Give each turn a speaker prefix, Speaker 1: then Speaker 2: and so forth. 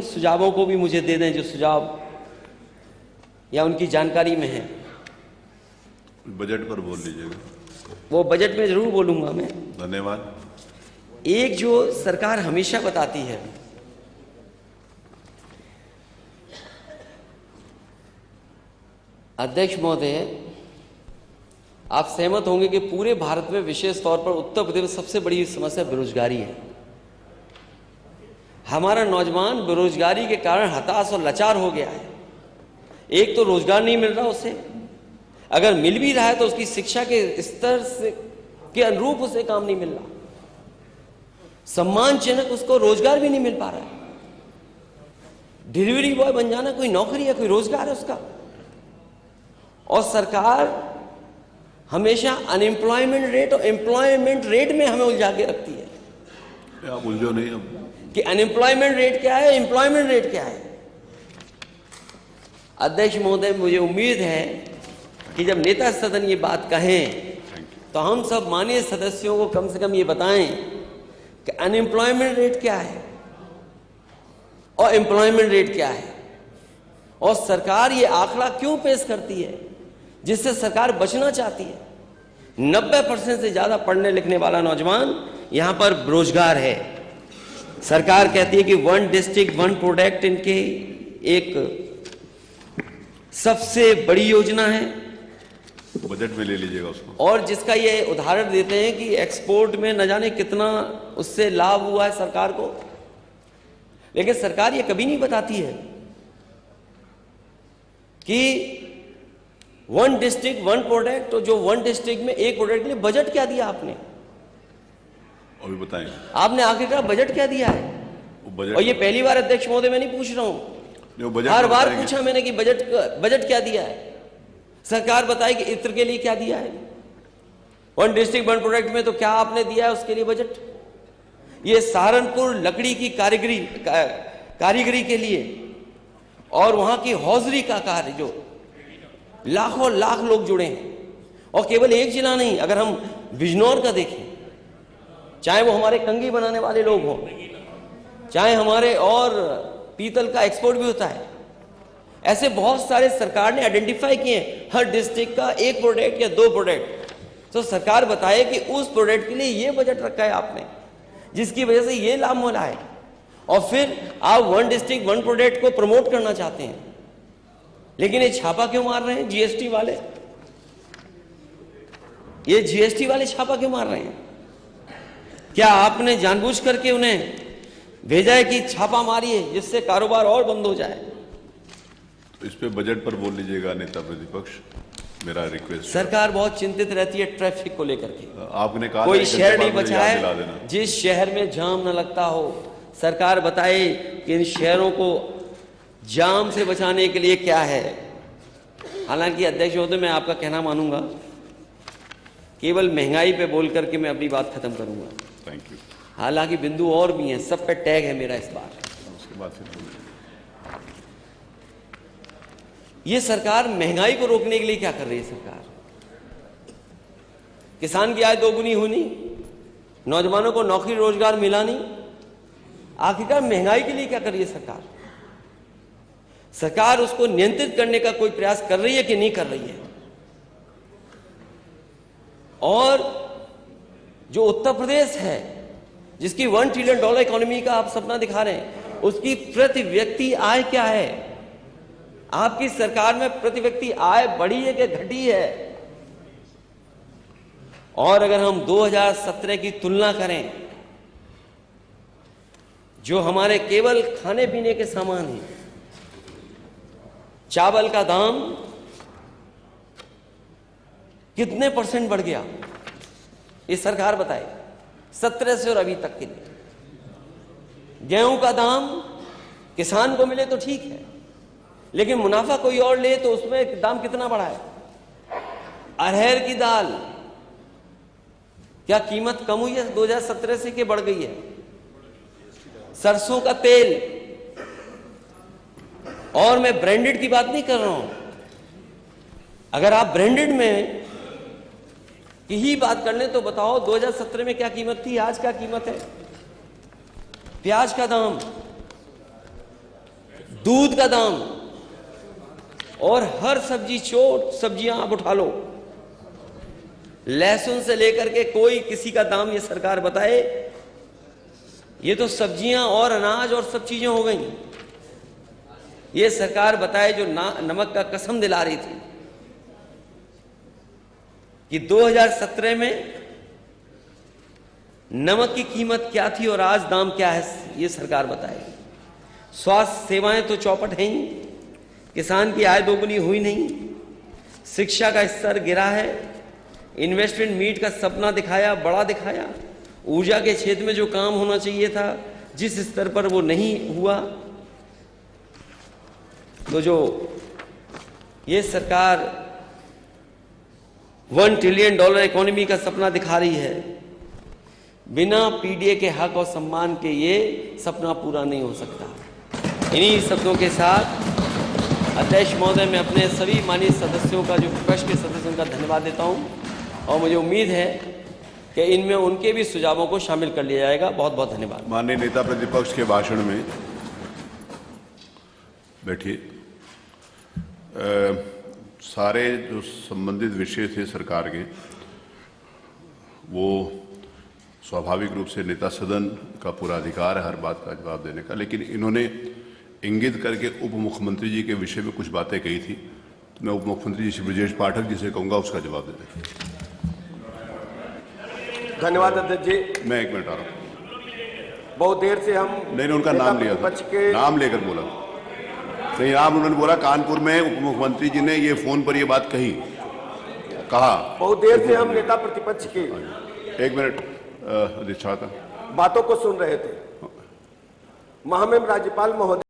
Speaker 1: उन सुझावों को भी मुझे दे दें जो सुझाव या उनकी जानकारी में है।
Speaker 2: बजट पर बोल लीजिएगा।
Speaker 1: वो बजट में जरूर बोलूंगा मैं।
Speaker 2: धन्यवाद।
Speaker 1: एक जो सरकार हमेशा बताती है, अध्यक्ष महोदय, आप सहमत होंगे कि पूरे भारत में विशेष तौर पर उत्तर प्रदेश में सबसे बड़ी समस्या बेरोजगारी है। हमारा नौजवान बेरोजगारी के कारण हताश और लाचार हो गया है। एक तो रोजगार नहीं मिल रहा उसे, अगर मिल भी रहा है तो उसकी शिक्षा के स्तर से के अनुरूप उसे काम नहीं मिल रहा, सम्मानजनक उसको रोजगार भी नहीं मिल पा रहा है। डिलीवरी बॉय बन जाना कोई नौकरी है, कोई रोजगार है उसका। और सरकार हमेशा अनएम्प्लॉयमेंट रेट और एम्प्लॉयमेंट रेट में हमें उलझा के रखती है।
Speaker 2: आप उलझो नहीं अब
Speaker 1: कि अनएम्प्लॉयमेंट रेट क्या है, एम्प्लॉयमेंट रेट क्या है। अध्यक्ष महोदय, मुझे उम्मीद है कि जब नेता सदन ये बात कहें तो हम सब माननीय सदस्यों को कम से कम ये बताएं कि अनएम्प्लॉयमेंट रेट क्या है और एम्प्लॉयमेंट रेट क्या है, और सरकार ये आंकड़ा क्यों पेश करती है जिससे सरकार बचना चाहती है। 90% से ज्यादा पढ़ने लिखने वाला नौजवान यहां पर बेरोजगार है। सरकार कहती है कि 1 डिस्ट्रिक्ट 1 प्रोडक्ट इनके एक सबसे बड़ी योजना है,
Speaker 2: बजट में ले लीजिएगा उसको।
Speaker 1: और जिसका ये उदाहरण देते हैं कि एक्सपोर्ट में न जाने कितना उससे लाभ हुआ है सरकार को। लेकिन सरकार ये कभी नहीं बताती है कि 1 डिस्ट्रिक्ट 1 प्रोडक्ट, और जो 1 डिस्ट्रिक्ट में एक प्रोडक्ट के लिए बजट क्या दिया आपने,
Speaker 2: अभी बताएं
Speaker 1: आपने आखिरकार बजट क्या दिया है।
Speaker 2: बजट,
Speaker 1: और ये पहली बार अध्यक्ष महोदय मैं नहीं पूछ रहा हूं, हर बार पूछा मैंने कि बजट क्या दिया है। सरकार बताए कि इत्र के लिए क्या दिया है, 1 डिस्ट्रिक्ट 1 प्रोडक्ट में तो क्या आपने दिया है उसके लिए बजट। ये सहारनपुर लकड़ी की कारीगरी के लिए और वहां की हौजरी का कार्य, जो लाखों लाख लोग जुड़े हैं, और केवल एक जिला नहीं, अगर हम बिजनौर का देखें, चाहे वो हमारे कंघी बनाने वाले लोग हों, चाहे हमारे, और पीतल का एक्सपोर्ट भी होता है, ऐसे बहुत सारे सरकार ने आइडेंटिफाई किए हैं। हर डिस्ट्रिक्ट का 1 प्रोडक्ट या 2 प्रोडक्ट, तो सरकार बताए कि उस प्रोडक्ट के लिए ये बजट रखा है आपने, जिसकी वजह से ये लाभ मिला है। और फिर आप 1 डिस्ट्रिक्ट 1 प्रोडक्ट को प्रमोट करना चाहते हैं, लेकिन ये छापा क्यों मार रहे हैं जीएसटी वाले, ये जीएसटी वाले छापा क्यों मार रहे हैं। क्या आपने जानबूझ करके उन्हें भेजा है कि छापा मारिए जिससे कारोबार और बंद हो जाए।
Speaker 2: तो इस पे बजट पर बोल लीजिएगा नेता प्रतिपक्ष, मेरा रिक्वेस्ट।
Speaker 1: सरकार बहुत चिंतित रहती है ट्रैफिक को लेकर के।
Speaker 2: आपने कहा
Speaker 1: कोई शहर नहीं बचा है जिस शहर में जाम न लगता हो। सरकार बताए कि इन शहरों को जाम से बचाने के लिए क्या है। हालांकि अध्यक्ष महोदय, मैं आपका कहना मानूंगा, केवल महंगाई पे बोल करके मैं अपनी बात खत्म करूंगा।
Speaker 2: Thank you.
Speaker 1: हालांकि बिंदु और भी हैं, सब पे टैग है मेरा इस बार।
Speaker 2: उसके बाद फिर बोलिए।
Speaker 1: ये सरकार महंगाई को रोकने के लिए क्या कर रही है सरकार। किसान की आय दोगुनी होनी, नौजवानों को नौकरी रोजगार मिला नहीं, आखिरकार महंगाई के लिए क्या कर रही है सरकार। सरकार उसको नियंत्रित करने का कोई प्रयास कर रही है कि नहीं कर रही है। और जो उत्तर प्रदेश है, जिसकी $1 ट्रिलियन इकोनॉमी का आप सपना दिखा रहे हैं, उसकी प्रति व्यक्ति आय क्या है। आपकी सरकार में प्रति व्यक्ति आय बढ़ी है कि घटी है। और अगर हम 2017 की तुलना करें, जो हमारे केवल खाने पीने के सामान हैं, चावल का दाम कितने % बढ़ गया, ये सरकार बताए 17 से और अभी तक के लिए। गेहूं का दाम किसान को मिले तो ठीक है, लेकिन मुनाफा कोई और ले तो उसमें दाम कितना बढ़ा है। अरहर की दाल, क्या कीमत कम हुई है 2017 से कि बढ़ गई है। सरसों का तेल, और मैं ब्रांडेड की बात नहीं कर रहा हूं, अगर आप ब्रांडेड में की ही बात कर लें तो बताओ 2017 में क्या कीमत थी, आज क्या कीमत है। प्याज का दाम दूध का दाम, और हर सब्जी सब्जियां आप उठा लो, लहसुन से लेकर के कोई किसी का दाम ये सरकार बताए। ये तो सब्जियां और अनाज और सब चीजें हो गई। ये सरकार बताए जो नमक का कसम दिला रही थी कि 2017 में नमक की कीमत क्या थी और आज दाम क्या है, ये सरकार बताएगी। स्वास्थ्य सेवाएं तो चौपट हैं ही, किसान की आय दोगुनी हुई नहीं, शिक्षा का स्तर गिरा है, इन्वेस्टमेंट मीट का सपना दिखाया, बड़ा दिखाया, ऊर्जा के क्षेत्र में जो काम होना चाहिए था जिस स्तर पर वो नहीं हुआ। तो जो ये सरकार $1 ट्रिलियन इकोनॉमी का सपना दिखा रही है, बिना पीडीए के हक और सम्मान के ये सपना पूरा नहीं हो सकता। इन्हीं शब्दों के साथ अध्यक्ष महोदय, मैं अपने सभी माननीय सदस्यों का, जो विपक्ष के सदस्यों का धन्यवाद देता हूं, और मुझे उम्मीद है कि इनमें उनके भी सुझावों को शामिल कर लिया जाएगा। बहुत बहुत धन्यवाद।
Speaker 2: माननीय नेता प्रतिपक्ष के भाषण में बैठिए। सारे जो संबंधित विषय थे सरकार के, वो स्वाभाविक रूप से नेता सदन का पूरा अधिकार है हर बात का जवाब देने का, लेकिन इन्होंने इंगित करके उप मुख्यमंत्री जी के विषय में कुछ बातें कही थी, तो मैं उप मुख्यमंत्री जी श्री ब्रजेश पाठक जी से कहूंगा उसका जवाब दे दें।
Speaker 3: धन्यवाद अध्यक्ष जी।
Speaker 2: मैं 1 मिनट आ रहा हूँ।
Speaker 3: बहुत देर से हम
Speaker 2: नहीं, उनका नाम लिया था, नाम लेकर बोला नहीं, नाम उन्होंने बोला कानपुर में उप मुख्यमंत्री जी ने ये फोन पर ये बात कहा।
Speaker 3: बहुत देर से हम नेता प्रतिपक्ष के
Speaker 2: 1 मिनट अध्यक्ष
Speaker 3: बातों को सुन रहे थे। महामहिम राज्यपाल महोदय